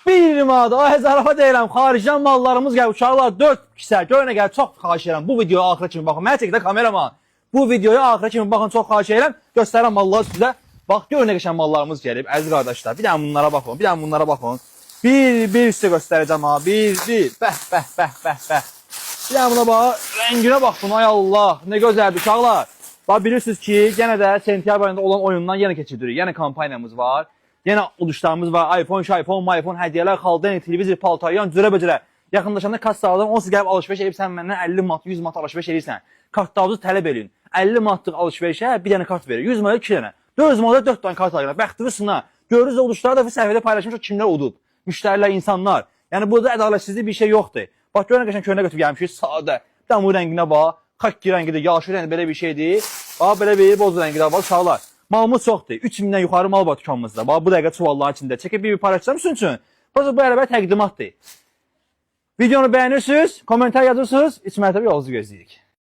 1 manat. Ay zarafat deyirəm. Xaricdən mallarımız gəlir. Uşaqlar 4 kisə. Görün nə gəlir. Çox xahiş edirəm. Bu videoya axıra kimi baxın. Mənə çəkdə kameraman. Bu videoya axıra kimi baxın. Çox xahiş edirəm. Göstərirəm malları sizə. Bax görün nə qəşəng mallarımız gəlib. Əziz qardaşlar. Bir dənə bunlara baxın. Bir dənə bunlara baxın. Bir sizə göstərəcəm ha. Bir. Bəh. Bir dənə buna bax. Rənginə baxın. Ay Allah. Nə gözəldir uşaqlar. Bax bilirsiniz ki, yenə də sentyabr ayında olan oyundan yenə keçiririk. Yəni kampaniyamız var. Yenə uduşlarımız var. iPhone, iPhone hədiyyələr, xaldan, televizor, paltaryan, cürə-bəcürə. Yaxınlaşanda kassalardan onsuz gəlib alışveriş edib sən məndən 50 manat, 100 manat alışveriş edirsən. Kartlarınızı tələb edin. 50 manatlıq alışverişə bir dənə kart verir. 100 manat 2 dənə. 400 manat 4 dənə kart alır. Bəxtinizi sına. Görürüz uduşları da səhifədə paylaşmış kimlər udub. Müştərilər, insanlar. Yəni burada ədalətsizlik bir şey yoxdur. Bax görün qəşəng köynə götürüb gəlmişik, sadə. Bir dənə bu rənginə bax. Xakki rəngidir, yaşıl rəngdir, belə bir şeydir. Bax belə bir boz rəngidir, bax uşaqlar. Malımız çoxdur. 3000-dən yuxarı mal var dükanımızda. Bax bu dəqiqə çuvalların içində. Çəkib bir paylaşacağım sizin üçün. Bax bu ələbə təqdimatdır. Videonu bəyənirsiniz, komentar yazırsınız, 3 mərtəbə yolunuzu gözləyirik.